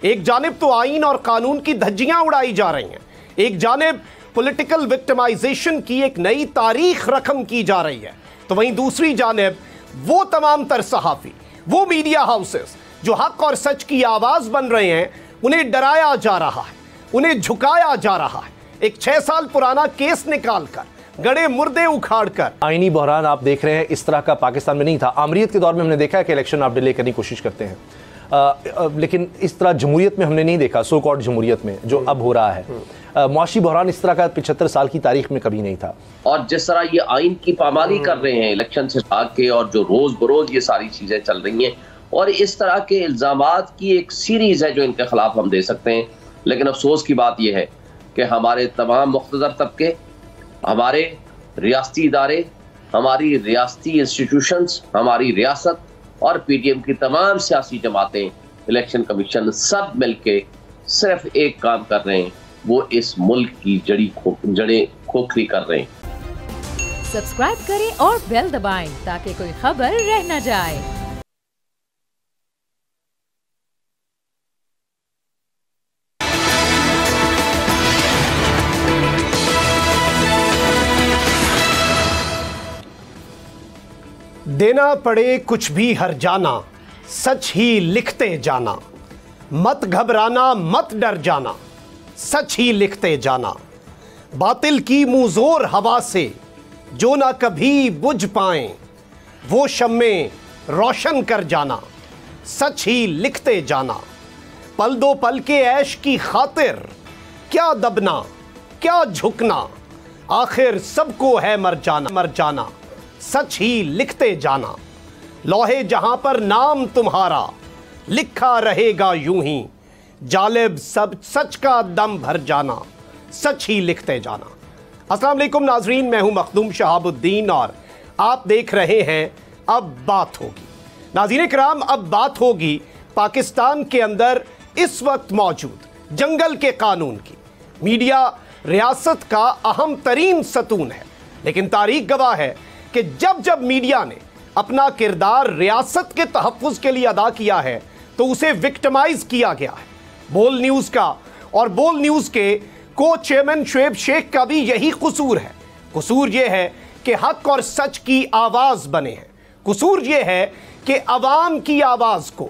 एक जानिब तो आईन और कानून की धज्जियां उड़ाई जा रही हैं, एक जानिब पॉलिटिकल विक्टिमाइजेशन की एक नई तारीख रकम की जा रही है, तो वहीं दूसरी जानिब वो तमाम तर सहाफ़ी, वो मीडिया हाउसेस जो हक और सच की आवाज़ बन रहे हैं, उन्हें डराया जा रहा है, उन्हें झुकाया जा रहा है। एक 6 साल पुराना केस निकालकर, गड़े मुर्दे उखाड़कर। आईनी बहरान आप देख रहे हैं, इस तरह का पाकिस्तान में नहीं था। आमरीत के दौर में हमने देखा है कि इलेक्शन आप डिले करने की कोशिश करते हैं, लेकिन इस तरह जमहूरियत में हमने नहीं देखा, सो कॉल्ड जमहूरियत में जो अब हो रहा है। मुआशी बहरान इस तरह का 75 साल की तारीख में कभी नहीं था। और जिस तरह ये आइन की पामाली कर रहे हैं इलेक्शन से भाग के, और जो रोज बरोज ये सारी चीजें चल रही हैं, और इस तरह के इल्जामात की एक सीरीज है जो इनके खिलाफ हम दे सकते हैं। लेकिन अफसोस की बात यह है कि हमारे तमाम मुख्तदर तबके, हमारे रियासती इदारे, हमारी रियासती इंस्टीट्यूशंस, हमारी रियासत और PTM की तमाम सियासी जमातें, इलेक्शन कमीशन, सब मिलके सिर्फ एक काम कर रहे हैं, वो इस मुल्क की जड़ें खोखली कर रहे हैं। सब्सक्राइब करें और बेल दबाएं ताकि कोई खबर रह न जाए। देना पड़े कुछ भी हर जाना, सच ही लिखते जाना, मत घबराना मत डर जाना, सच ही लिखते जाना। बातिल की मुंहजोर हवा से जो ना कभी बुझ पाए, वो शम्मे रोशन कर जाना, सच ही लिखते जाना। पल दो पल के ऐश की खातिर क्या दबना क्या झुकना, आखिर सबको है मर जाना, सच ही लिखते जाना। लौहे जहां पर नाम तुम्हारा लिखा रहेगा यूं ही, जालिब सब सच का दम भर जाना, सच ही लिखते जाना। अस्सलाम वालेकुम नाजरीन, मैं हूं मखदूम शहाबुद्दीन और आप देख रहे हैं अब बात होगी। नाज़रीन किराम, अब बात होगी पाकिस्तान के अंदर इस वक्त मौजूद जंगल के कानून की। मीडिया रियासत का अहम तरीन सतून है, लेकिन तारीख गवाह है कि जब जब मीडिया ने अपना किरदार रियासत के तहफ़्फ़ुज़ के लिए अदा किया है तो उसे विक्टिमाइज किया गया है। बोल न्यूज़ का और बोल न्यूज़ के को चेयरमैन शुएब शेख का भी यही कसूर है। कसूर यह है कि हक और सच की आवाज़ बने हैं। कसूर यह है कि अवाम की आवाज़ को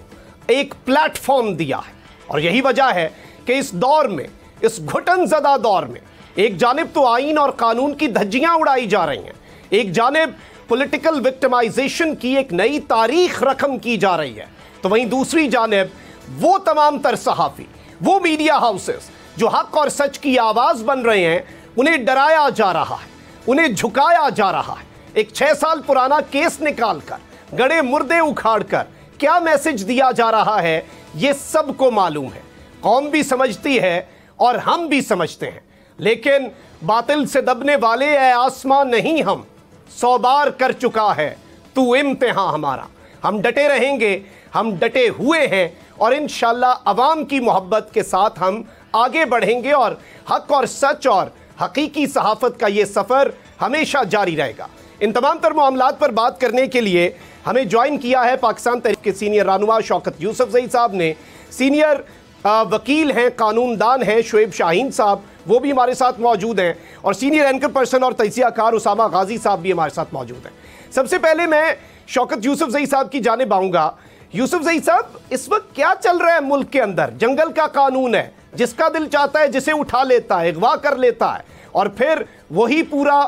एक प्लेटफॉर्म दिया है। और यही वजह है कि इस दौर में, इस घुटनज़दा दौर में, एक जानिब तो आईन और कानून की धज्जियां उड़ाई जा रही हैं, एक जानिब पॉलिटिकल विक्टिमाइजेशन की एक नई तारीख रकम की जा रही है, तो वहीं दूसरी जानिब वो तमाम तर सहाफ़ी, वो मीडिया हाउसेस जो हक और सच की आवाज़ बन रहे हैं, उन्हें डराया जा रहा है, उन्हें झुकाया जा रहा है। एक 6 साल पुराना केस निकालकर, गड़े मुर्दे उखाड़कर क्या मैसेज दिया जा रहा है, ये सबको मालूम है। कौम भी समझती है और हम भी समझते हैं, लेकिन बातिल से दबने वाले ए आसमां नहीं, हम 100 बार कर चुका है तू इम्तिहान हमारा। हम डटे रहेंगे, हम डटे हुए हैं और इंशाअल्लाह अवाम की मोहब्बत के साथ हम आगे बढ़ेंगे और हक और सच और हकीकी सहाफ़त का ये सफ़र हमेशा जारी रहेगा। इन तमाम तर मामलात पर बात करने के लिए हमें ज्वाइन किया है पाकिस्तान तहरीक के सीनियर रहनुमा शौकत यूसुफजई साहब ने। सीनियर वकील हैं, कानूनदान हैं शुएब शाहीन साहब, वो भी हमारे साथ मौजूद हैं, और सीनियर एंकर पर्सन और तजियाकार उसामा गाजी साहब भी हमारे साथ मौजूद हैं। सबसे पहले मैं शौकत यूसुफजई साहब की जानिब आऊँगा। यूसुफजई साहब, इस वक्त क्या चल रहा है मुल्क के अंदर? जंगल का कानून है, जिसका दिल चाहता है जिसे उठा लेता है, अगवा कर लेता है, और फिर वही पूरा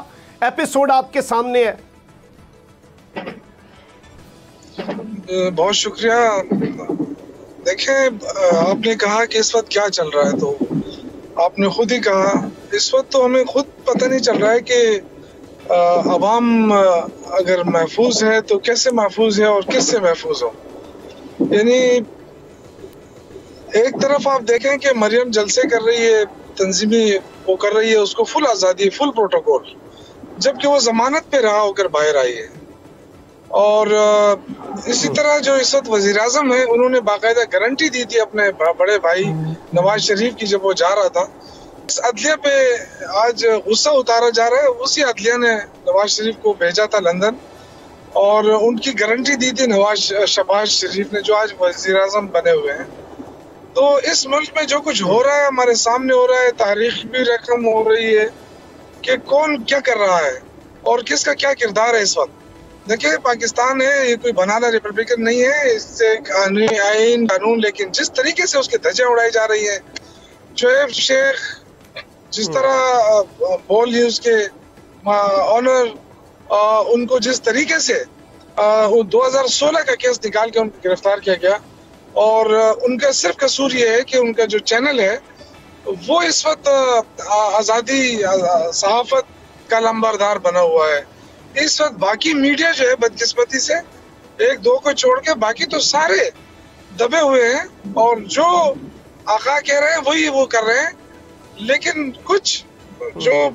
एपिसोड आपके सामने है। बहुत शुक्रिया। देखें, आपने कहा कि इस वक्त क्या चल रहा है, तो आपने खुद ही कहा इस वक्त तो हमें खुद पता नहीं चल रहा है कि अवाम अगर महफूज है तो कैसे महफूज है और किससे महफूज हो। यानी एक तरफ आप देखें कि मरियम जलसे कर रही है, तंजीमी वो कर रही है, उसको फुल आज़ादी, फुल प्रोटोकॉल, जबकि वो जमानत पे रहा होकर बाहर आई है। और इसी तरह जो इस वक्त वज़ीर आज़म है, उन्होंने बाकायदा गारंटी दी थी अपने बड़े भाई नवाज शरीफ की जब वो जा रहा था। इस अदलिया पे आज गुस्सा उतारा जा रहा है। उसी अदलिया ने नवाज शरीफ को भेजा था लंदन और उनकी गारंटी दी थी शहबाज शरीफ ने, जो आज वज़ीर आज़म बने हुए हैं। तो इस मुल्क में जो कुछ हो रहा है हमारे सामने हो रहा है, तारीख भी रकम हो रही है कि कौन क्या कर रहा है और किसका क्या किरदार है इस वक्त। देखिए, पाकिस्तान है, ये कोई बनाना रिपब्लिकन नहीं है, इससे आईन कानून, लेकिन जिस तरीके से उसके धज्जियां उड़ाई जा रही है, शोएब शेख जिस तरह बोल न्यूज के ऑनर उनको जिस तरीके से 2016 का केस निकाल के उनको गिरफ्तार किया गया, और उनका सिर्फ कसूर ये है कि उनका जो चैनल है वो इस वक्त आज़ादी सहाफत का लंबरदार बना हुआ है। इस वक्त बाकी मीडिया जो है बदकिस्मती से एक दो को छोड़ के बाकी तो सारे दबे हुए हैं, और जो आका कह रहे हैं वही वो कर रहे हैं। लेकिन कुछ जो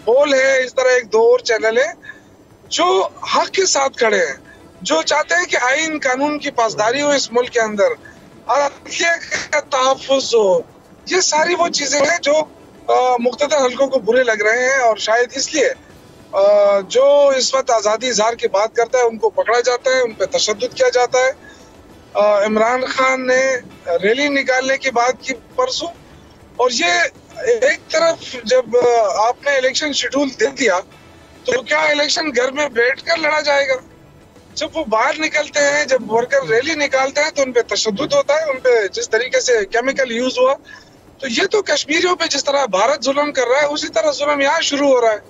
बोल है, इस तरह एक दो और चैनल है जो हक के साथ खड़े हैं, जो चाहते हैं कि आईन कानून की पासदारी हो इस मुल्क के अंदर, अदलिया का तहफ्फुज़ हो। ये सारी वो चीजें हैं जो मुख्तलिफ हल्कों को बुरे लग रहे हैं, और शायद इसलिए जो इस वक्त आज़ादी इज़हार की बात करता है उनको पकड़ा जाता है, उन पर तशद्दुद किया जाता है। इमरान खान ने रैली निकालने की बात की परसों, और ये एक तरफ जब आपने इलेक्शन शेड्यूल दे दिया तो क्या इलेक्शन घर में बैठकर लड़ा जाएगा? जब वो बाहर निकलते हैं, जब वर्कर रैली निकालते हैं तो उन पे तशद्दुद होता है, उन पे जिस तरीके से केमिकल यूज हुआ। तो ये तो कश्मीरियों पे जिस तरह भारत जुल्म कर रहा है उसी तरह जुल्म यहाँ शुरू हो रहा है।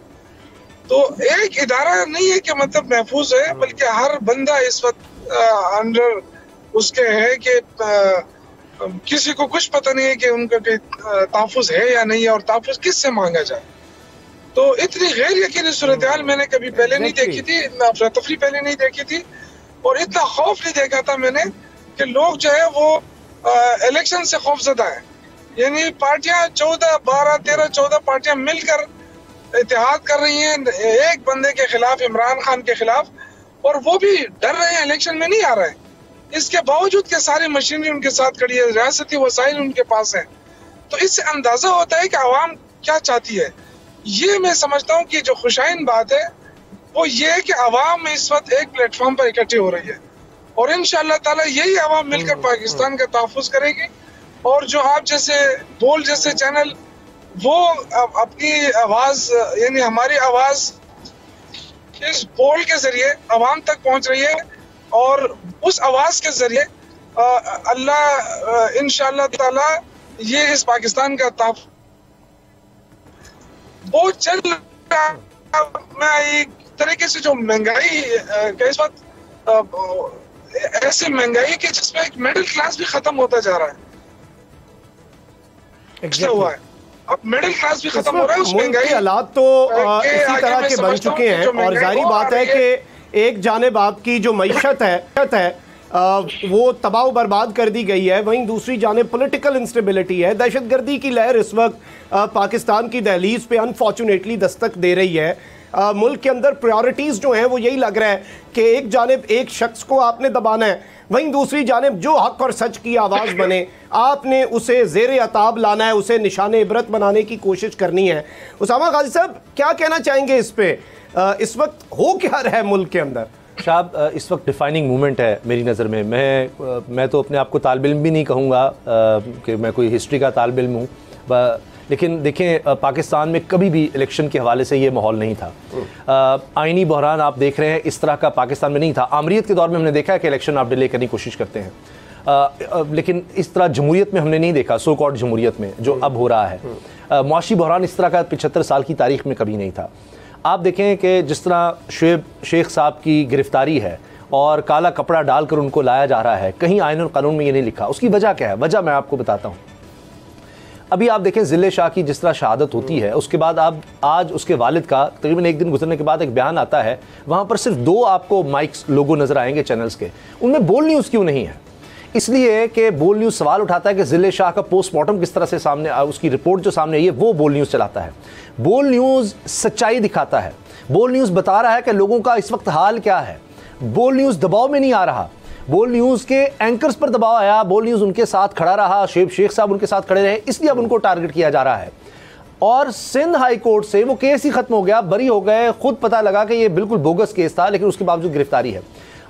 तो एक इदारा नहीं है कि मतलब महफूज है, बल्कि हर बंदा इस वक्त अंडर उसके है कि किसी को कुछ पता नहीं है कि उनका कोई तहफ्फुज़ है या नहीं है, और तहफ्फुज़ किससे मांगा जाए। तो इतनी गैर यकीनी सूरत हाल मैंने कभी पहले नहीं देखी थी, अफरा तफरी पहले नहीं देखी थी, और इतना खौफ नहीं देखा था मैंने कि लोग जो है वो इलेक्शन से खौफजदा है। यानी पार्टियां 14, 12, 13, 14 पार्टियां मिलकर इत्तेहाद कर रही हैं एक बंदे के खिलाफ, इमरान खान के खिलाफ, और वो भी डर रहे हैं, इलेक्शन में नहीं आ रहे हैं। इसके बावजूद के सारी मशीनरी उनके साथ खड़ी है, रियासती वसाइल उनके पास हैं। तो इससे अंदाजा होता है कि आवाम क्या चाहती है। ये मैं समझता हूँ कि जो खुशाइन बात है वो ये है कि आवाम इस वक्त एक प्लेटफॉर्म पर इकट्ठी हो रही है, और इंशाअल्लाह ताला यही आवाम मिलकर पाकिस्तान का तहफ्फुज़ करेगी। और जो आप जैसे बोल जैसे चैनल वो अपनी आवाज, यानी हमारी आवाज इस बोल के जरिए आवाम तक पहुंच रही है, और उस आवाज के जरिए अल्लाह इंशाअल्लाह ताला ये इस पाकिस्तान का तहफ्फुज़ वो चल रहा। मैं एक तरीके से जो महंगाई का इस वक्त ऐसे महंगाई के जिसमें एक मिडिल क्लास भी खत्म होता जा रहा है, हुआ है। अब मिडिल क्लास भी खत्म हो रहा है। उस महंगाई के हालात तो इसी तरह के बन चुके हैं, और जाहिर बात है कि एक जानिब आपकी जो मईशत है वो तबाह बर्बाद कर दी गई है, वहीं दूसरी जानिब पॉलिटिकल इंस्टेबिलिटी है, दहशतगर्दी की लहर इस वक्त पाकिस्तान की दहलीज पे अनफॉर्चुनेटली दस्तक दे रही है। मुल्क के अंदर प्रायोरिटीज़ जो हैं वो यही लग रहा है कि एक जानिब एक शख्स को आपने दबाना है, वहीं दूसरी जानिब जो हक और सच की आवाज़ बने आपने उसे ज़ेर अताब लाना है, उसे निशान इबरत बनाने की कोशिश करनी है। उसामा गाजी साहब क्या कहना चाहेंगे इस पे? इस वक्त हो क्या रहा है मुल्क के अंदर? शाह, इस वक्त डिफाइनिंग मोमेंट है मेरी नज़र में। मैं तो अपने आप को तालिब इल्म भी नहीं कहूँगा कि मैं कोई हिस्ट्री का तालिब इल्म हूँ, लेकिन देखें पाकिस्तान में कभी भी इलेक्शन के हवाले से ये माहौल नहीं था। आइनी बहरान आप देख रहे हैं इस तरह का पाकिस्तान में नहीं था। आमरीत के दौर में हमने देखा है कि इलेक्शन आप डिले करने की कोशिश करते हैं, लेकिन इस तरह जमहूरियत में हमने नहीं देखा, सो कॉल्ड जमहूरियत में जो अब हो रहा है। मुआशी बहरान इस तरह का 75 साल की तारीख में कभी नहीं था। आप देखें कि जिस तरह शोएब शेख साहब की गिरफ्तारी है और काला कपड़ा डालकर उनको लाया जा रहा है, कहीं आईन और कानून में ये नहीं लिखा। उसकी वजह क्या है? वजह मैं आपको बताता हूँ। अभी आप देखें ज़िले शाह की जिस तरह शहादत होती है, उसके बाद आप आज उसके वालिद का तकरीबन एक दिन गुजरने के बाद एक बयान आता है, वहाँ पर सिर्फ 2 आपको माइक्स लोगो नज़र आएंगे चैनल्स के, उनमें बोल न्यूज़ क्यों नहीं है? इसलिए कि बोल न्यूज़ सवाल उठाता है कि ज़िले शाह का पोस्टमार्टम किस तरह से सामने, उसकी रिपोर्ट जो सामने आई है वो बोल न्यूज़ चलाता है। बोल न्यूज़ सच्चाई दिखाता है, बोल न्यूज़ बता रहा है कि लोगों का इस वक्त हाल क्या है। बोल न्यूज़ दबाव में नहीं आ रहा, बोल न्यूज़ के एंकर्स पर दबाव आया, बोल न्यूज़ उनके साथ खड़ा रहा, शोएब शेख साहब उनके साथ खड़े रहे, इसलिए अब उनको टारगेट किया जा रहा है। और सिंध हाई कोर्ट से वो केस ही खत्म हो गया, बरी हो गए, खुद पता लगा कि ये बिल्कुल बोगस केस था, लेकिन उसके बावजूद गिरफ्तारी है।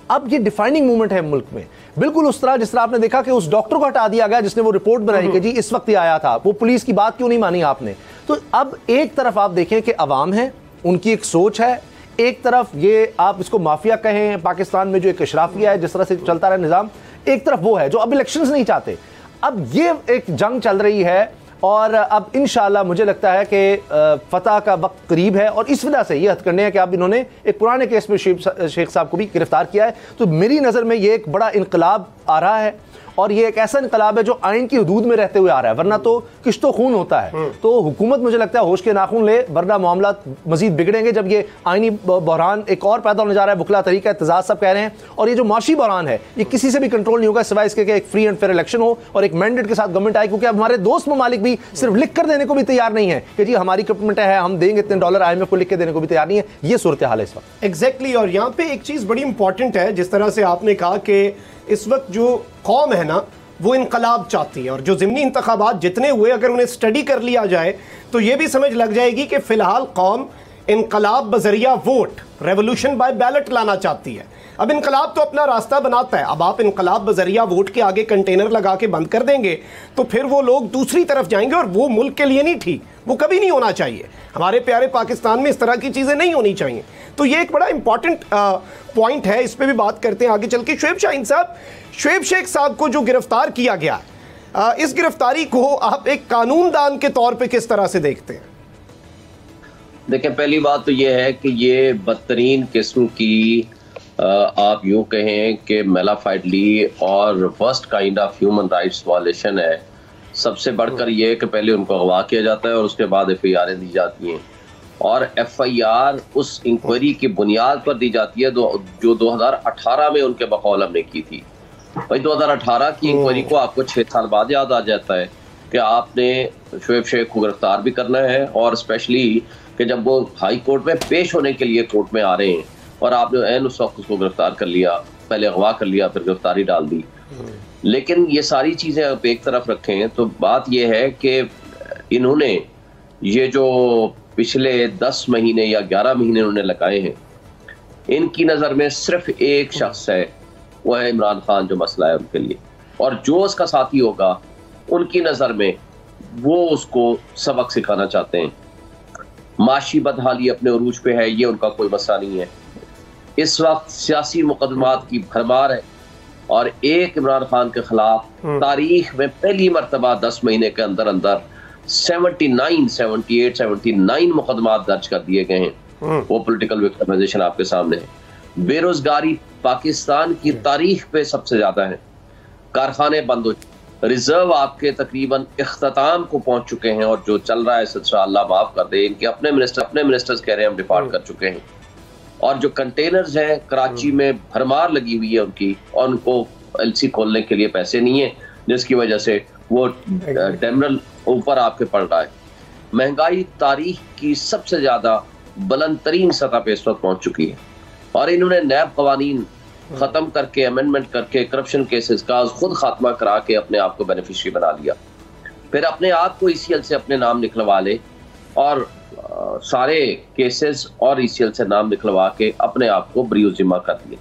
अब ये डिफाइनिंग मूवमेंट है मुल्क में, बिल्कुल उस तरह जिस तरह आपने देखा कि उस डॉक्टर को हटा दिया गया जिसने वो रिपोर्ट बनाई कि जी इस वक्त ही आया था, वो पुलिस की बात क्यों नहीं मानी आपने। तो अब एक तरफ आप देखें कि अवाम है, उनकी एक सोच है, एक तरफ ये आप इसको माफिया कहें पाकिस्तान में जो एक इशराफिया है जिस तरह से चलता रहा निज़ाम, एक तरफ वो है जो अब इलेक्शंस नहीं चाहते। अब ये एक जंग चल रही है और अब इंशाल्लाह मुझे लगता है कि फतह का वक्त करीब है और इस वजह से ये हथकंडे हैं कि अब इन्होंने एक पुराने केस में शेख साहब को भी गिरफ्तार किया है। तो मेरी नज़र में ये एक बड़ा इनकलाब आ रहा है और ये एक ऐसा इनकलाब है जो आइन की हदूद में रहते हुए आ रहा है, वरना तो किश्तो खून होता है। तो हुकूमत मुझे लगता है होश के नाखून ले, वरना मामला मजीद बिगड़ेंगे जब ये आइनी बहरान एक और पैदा होने जा रहा है। बुखला तरीका एतजाज सब कह रहे हैं और ये जो माशी बहरान है ये किसी से भी कंट्रोल नहीं होगा सिवाय इसके कि एक फ्री एंड फेयर इलेक्शन हो और एक मैंडेट के साथ गवर्नमेंट आए, क्योंकि अब हमारे दोस्त ममालिक भी सिर्फ लिख कर देने को भी तैयार नहीं है कि जी हमारी कमिटमेंट है, हम देंगे इतने डॉलर, IMF को लिख के देने को भी तैयार नहीं है। ये सूरत हाल है इस वक्त। एग्जैक्टली। और यहाँ पे एक चीज़ बड़ी इंपॉर्टेंट है, जिस तरह से आपने कहा कि इस वक्त जो कौम है ना वो इनकलाब चाहती है और जो ज़िमनी इंतखाबात जितने हुए अगर उन्हें स्टडी कर लिया जाए तो ये भी समझ लग जाएगी कि फ़िलहाल कौम इनकलाब बजरिया वोट, रेवोल्यूशन बाय बैलेट लाना चाहती है। अब इनकलाब तो अपना रास्ता बनाता है, अब आप इनकलाब बजरिया वोट के आगे कंटेनर लगा के बंद कर देंगे तो फिर वो लोग दूसरी तरफ जाएंगे और वो मुल्क के लिए नहीं ठीक, वो कभी नहीं होना चाहिए। हमारे प्यारे पाकिस्तान में इस तरह की चीज़ें नहीं होनी चाहिए। तो ये एक बड़ा इंपॉर्टेंट पॉइंट है, इस पर भी बात करते हैं आगे चल के। शुएब शाहीन साहब, शुएब शेख साहब को जो गिरफ्तार किया गया, इस गिरफ्तारी को आप एक कानूनदान के तौर पे किस तरह से देखते हैं? देखें, पहली बात तो ये है कि ये बदतरीन किस्म की आप यूँ कहें कि मेलाफाइडली और worst kind of human rights violation है। सबसे बढ़कर ये है कि पहले उनको अगवा किया जाता है और उसके बाद FIR दी जाती हैं और FIR उस इंक्वायरी की बुनियाद पर दी जाती है जो 2018 में उनके बकौल हमने की थी। भाई 2018 की इंक्वायरी को आपको 6 साल बाद याद आ जाता है कि आपने शुएब शेख को गिरफ्तार भी करना है और स्पेशली कि जब वो हाई कोर्ट में पेश होने के लिए कोर्ट में आ रहे हैं और आपने ऐन उस वक्त उसको गिरफ्तार कर लिया, पहले अगवा कर लिया फिर गिरफ्तारी डाल दी। लेकिन ये सारी चीज़ें आप एक तरफ रखें तो बात ये है कि इन्होंने ये जो पिछले 10 महीने या 11 महीने उन्होंने लगाए हैं, इनकी नज़र में सिर्फ एक शख्स है, वो है इमरान खान, जो मसला है उनके लिए, और जो उसका साथी होगा उनकी नज़र में वो उसको सबक सिखाना चाहते हैं। माशी बदहाली अपने उरूज पे है, ये उनका कोई मसला नहीं है। इस वक्त सियासी मुकदमात की भरमार है और एक इमरान खान के खिलाफ तारीख में पहली मरतबा 10 महीने के अंदर अंदर 78-79 मुकदमात दर्ज कर दिए गए हैं। वो पॉलिटिकल विक्टिमाइजेशन आपके सामने है। बेरोजगारी पाकिस्तान की तारीख पे सबसे ज्यादा है। कारखाने बंद हो, रिजर्व आपके तकरीबन इख्तिताम को पहुंच चुके हैं और जो चल रहा है सिलसिला अल्लाह माफ कर दे, इनके अपने मिनिस्टर्स कह रहे हैं हम डिफॉल्ट कर चुके हैं। और जो कंटेनर्स हैं कराची में भरमार लगी हुई है उनकी, और उनको LC खोलने के लिए पैसे नहीं है, जिसकी वजह से वो टर्मिनल ऊपर आपके पड़ रहा है। महंगाई तारीख की सबसे ज्यादा बुलंद तरीन सतह पे इस वक्त पहुंच चुकी है और इन्होंने नैब कवानीन खत्म करके, अमेंडमेंट करके, करप्शन केसेस का खुद खात्मा करा के अपने आप को बेनिफिशियरी बना लिया। फिर अपने आप को ECL से अपने नाम निकलवा ले और सारे केसेस और ECL से नाम निकलवा के अपने आप को बरी जिम्मा कर दिए।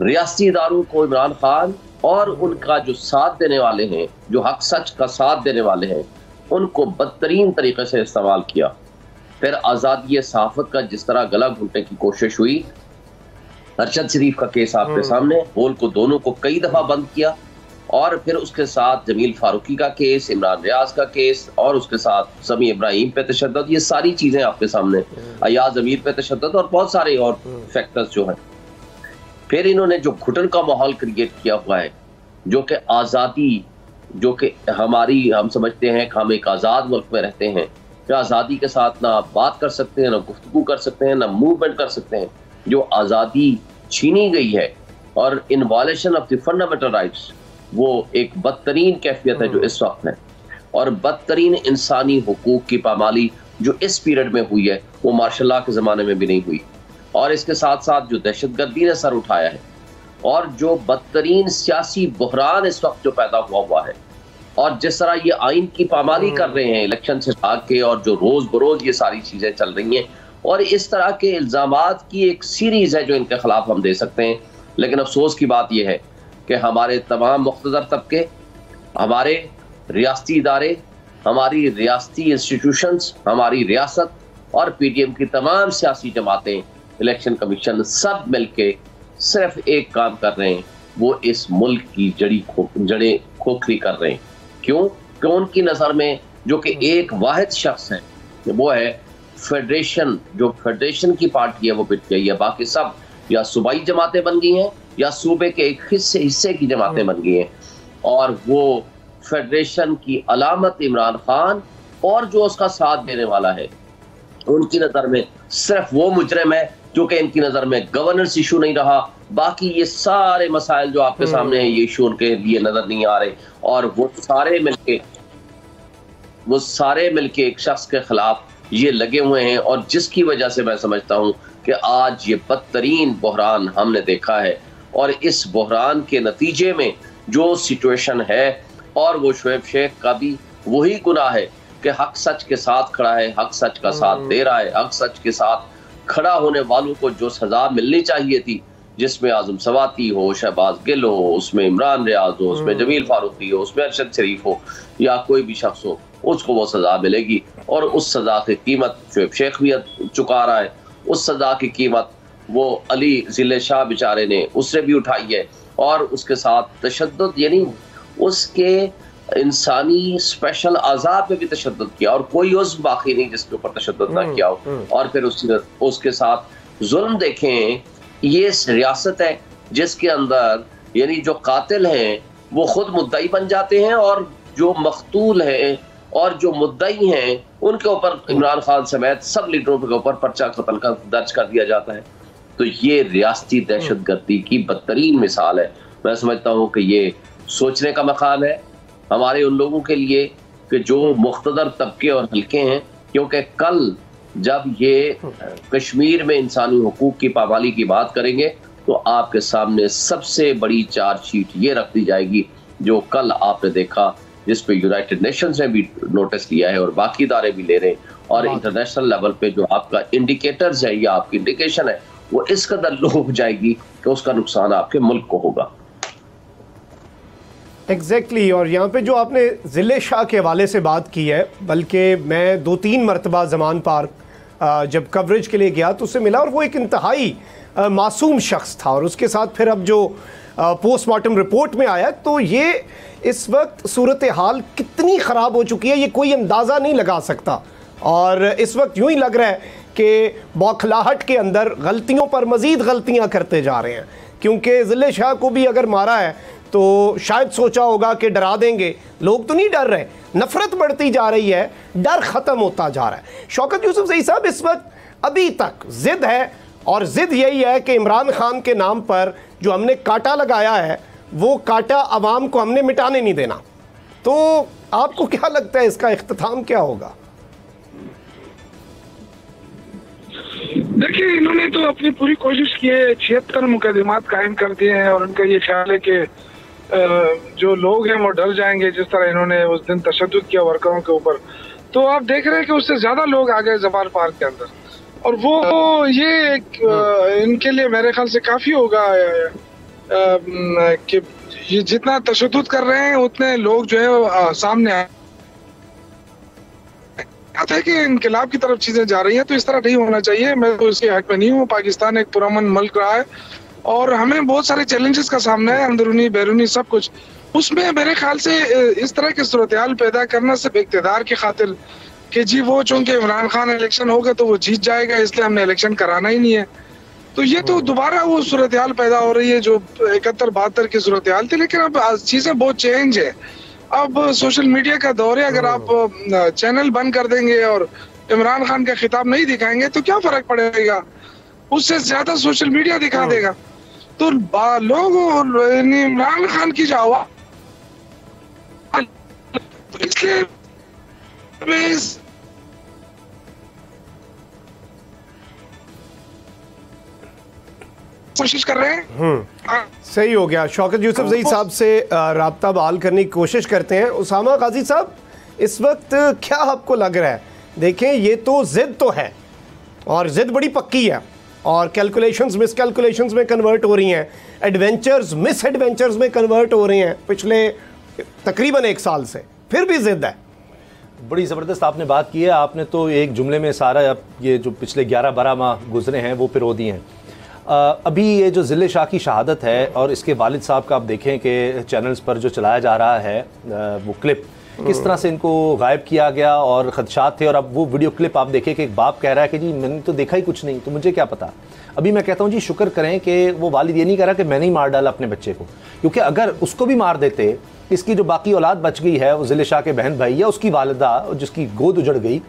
रियासती इदारों को इमरान खान और उनका जो साथ देने वाले हैं, जो हक सच का साथ देने वाले हैं, उनको बदतरीन तरीके से इस्तेमाल किया। फिर आज़ादी सहाफ़त का जिस तरह गला घुटने की कोशिश हुई, अरशद शरीफ का केस आपके सामने, पोल को दोनों को कई दफ़ा बंद किया और फिर उसके साथ जमील फारूकी का केस, इमरान रियाज का केस और उसके साथ समी इब्राहिम पे तशद्दुद, ये सारी चीज़ें आपके सामने, अयाज अमीर पे तशद्दुद और बहुत सारे और फैक्टर्स जो हैं। फिर इन्होंने जो घुटन का माहौल क्रिएट किया हुआ है, जो कि आज़ादी, जो कि हम समझते हैं कि हम एक आज़ाद मुल्क में रहते हैं, कि आज़ादी के साथ ना आप बात कर सकते हैं, ना गुफ्तगू कर सकते हैं, ना मूवमेंट कर सकते हैं। जो आज़ादी छीनी गई है और in violation of the fundamental rights, वो एक बदतरीन कैफियत है जो इस वक्त है। और बदतरीन इंसानी हुकूक की पामाली जो इस पीरियड में हुई है, वो मार्शल लॉ के ज़माने में भी नहीं हुई। और इसके साथ साथ जो दहशतगर्दी ने सर उठाया है और जो बदतरीन सियासी बहरान इस वक्त जो पैदा हुआ है, और जिस तरह ये आइन की पामाली कर रहे हैं इलेक्शन से भाग के, और जो रोज़ बरोज़ ये सारी चीज़ें चल रही हैं, और इस तरह के इल्ज़ामात की एक सीरीज़ है जो इनके खिलाफ हम दे सकते हैं। लेकिन अफसोस की बात यह है कि हमारे तमाम मुख्तदर तबके, हमारे रियासती इदारे, हमारी रियासती इंस्टीट्यूशंस, हमारी रियासत और PTM की तमाम सियासी जमातें, इलेक्शन कमीशन सब मिलके सिर्फ एक काम कर रहे हैं, वो इस मुल्क की जड़ें खोखली कर रहे हैं। क्यों? कि उनकी नज़र में जो कि एक वाहिद शख्स है वो है फेडरेशन, जो फेडरेशन की पार्टी है वो पिट गई है, बाकी सब या सूबाई जमातें बन गई हैं या सूबे के एक हिस्से की जमातें बन गई हैं। और वो फेडरेशन की अलामत इमरान खान और जो उसका साथ देने वाला है, उनकी नज़र में सिर्फ वो मुजरिम है जो कि इनकी नज़र में गवर्नेंस इशू नहीं रहा, बाकी ये सारे मसाइल जो आपके सामने हैं ये इशू उनके लिए नज़र नहीं आ रहे। और वो सारे मिलके एक शख्स के खिलाफ ये लगे हुए हैं, और जिसकी वजह से मैं समझता हूँ कि आज ये बदतरीन बहरान हमने देखा है। और इस बहरान के नतीजे में जो सिचुएशन है, और वो शुएब शेख का भी वही गुनाह है कि हक सच के साथ खड़ा है, हक सच का साथ दे रहा है, हक सच के साथ खड़ा होने वालों को जो सजा मिलनी चाहिए थी, जिसमें आजम सवाती हो, शहबाज गिल हो, उसमें इमरान रियाज हो, उसमें जमील फारूकी हो, उसमें अरशद शरीफ हो या कोई भी शख्स हो, उसको वो सजा मिलेगी। और उस सजा की कीमत शुएब शेख भी चुका रहा है, उस सजा की कीमत वो अली जिले शाह बेचारे ने उसने भी उठाई है। और उसके साथ तशद्दुद, यानी उसके इंसानी स्पेशल आज़ाद पे भी तशद्दुद किया, और कोई उज़्व बाकी नहीं जिसके ऊपर तशद्दुद ना किया हो। और फिर उसके साथ जुल्म देखें, ये रियासत है जिसके अंदर यानी जो कातिल हैं वो खुद मुद्दई बन जाते हैं, और जो मकतूल हैं और जो मुद्दई हैं उनके ऊपर इमरान खान समेत सब लीडरों के ऊपर पर्चा कत्ल का दर्ज कर दिया जाता है। तो ये रियासती दहशतगर्दी की बदतरीन मिसाल है। मैं समझता हूँ कि ये सोचने का मकाम है हमारे उन लोगों के लिए कि जो मुख्तदर तबके और हल्के हैं, क्योंकि कल जब ये कश्मीर में इंसानी हुकूक की पामाली की बात करेंगे तो आपके सामने सबसे बड़ी चार्जशीट ये रख दी जाएगी जो कल आपने देखा, जिस पे यूनाइटेड नेशंस ने भी नोटिस लिया है और बाकी इदारे भी ले रहे हैं। और इंटरनेशनल लेवल पे जो आपका इंडिकेटर्स है या आपकी इंडिकेशन है वो इस कदर लो हो जाएगी कि उसका नुकसान आपके मुल्क को होगा। एग्जैक्टली और यहाँ पे जो आपने ज़िले शाह के हवाले से बात की है, बल्कि मैं 2-3 मरतबा ज़मान पार्क जब कवरेज के लिए गया तो उससे मिला, और वो एक इंतहाई मासूम शख्स था। और उसके साथ फिर अब जो पोस्टमार्टम रिपोर्ट में आया तो ये इस वक्त सूरत हाल कितनी ख़राब हो चुकी है ये कोई अंदाज़ा नहीं लगा सकता। और इस वक्त यूँ ही लग रहा है कि बौखलाहट के अंदर गलतियों पर मज़ीद गलतियाँ करते जा रहे हैं, क्योंकि ज़िले शाह को भी अगर मारा है तो शायद सोचा होगा कि डरा देंगे, लोग तो नहीं डर रहे, नफरत बढ़ती जा रही है, डर ख़त्म होता जा रहा है। शौकत यूसुफज़ई साहब, इस वक्त अभी तक ज़िद है, और ज़िद यही है कि इमरान खान के नाम पर जो हमने कांटा लगाया है वो कांटा अवाम को हमने मिटाने नहीं देना। तो आपको क्या लगता है इसका इख्तिताम क्या होगा? देखिए, इन्होंने तो अपनी पूरी कोशिश की है, 76 मुकदमात कायम कर दिए हैं, और उनका ये ख्याल है कि जो लोग हैं वो डर जाएंगे, जिस तरह इन्होंने उस दिन तशद्दुद किया वर्करों के ऊपर। तो आप देख रहे हैं कि उससे ज्यादा लोग आ गए जबार पार्क के अंदर, और वो ये इनके लिए मेरे ख्याल से काफी होगा कि ये जितना तशद्दुद कर रहे हैं उतने लोग जो है सामने आता है कि इनकलाब की तरफ चीजें जा रही हैं। तो इस तरह नहीं होना चाहिए, मैं तो इसके हक में नहीं हूँ। पाकिस्तान एक पुरअमन मुल्क रहा है और हमें बहुत सारे चैलेंजेस का सामना है, अंदरूनी बैरूनी सब कुछ। उसमें मेरे ख्याल से इस तरह की सूरत हाल पैदा करना सिर्फ इक़्तिदार की खातिर कि जी वो चूंकि इमरान खान इलेक्शन होगा तो वो जीत जाएगा इसलिए हमने इलेक्शन कराना ही नहीं है, तो ये तो दोबारा वो सूरत हाल पैदा हो रही है जो 71-72 की सूरत हाल थी। लेकिन अब चीजें बहुत चेंज है, अब सोशल मीडिया का दौर है। अगर आप चैनल बंद कर देंगे और इमरान खान का खिताब नहीं दिखाएंगे तो क्या फर्क पड़ेगा, उससे ज्यादा सोशल मीडिया दिखा देगा। तो लोग इमरान खान की जावा, तो इसलिए कोशिश कर रहे हैं। सही हो गया। शौकत यूसुफज़ई साहब से राब्ता बहाल करने की कोशिश करते हैं। उसामा गाजी साहब, इस वक्त क्या आपको लग रहा है? देखें, ये तो ज़िद तो है और ज़िद बड़ी पक्की है, और कैलकुलेशंस मिसकैलकुलेशंस में कन्वर्ट हो रही हैं, एडवेंचर्स मिस एडवेंचर्स में कन्वर्ट हो रही हैं पिछले तकरीबन 1 साल से, फिर भी जिद है। बड़ी ज़बरदस्त आपने बात की है। आपने तो एक जुमले में सारा ये जो पिछले 11-12 माह गुजरे हैं वो पिरो दिए हैं। अभी ये जो ज़िले शाह की शहादत है और इसके वालिद साहब का आप देखें कि चैनल्स पर जो चलाया जा रहा है वो क्लिप, किस तरह से इनको गायब किया गया और ख़दशात थे। और अब वो वीडियो क्लिप आप देखें कि एक बाप कह रहा है कि जी मैंने तो देखा ही कुछ नहीं, तो मुझे क्या पता। अभी मैं कहता हूँ जी शुक्र करें कि वो वालिद ये नहीं कह रहा कि मैंने ही मार डाला अपने बच्चे को, क्योंकि अगर उसको भी मार देते, इसकी जो बाकी औलाद बच गई है वो ज़िले शाह के बहन भाई या उसकी वालिदा जिसकी गोद उजड़ गई,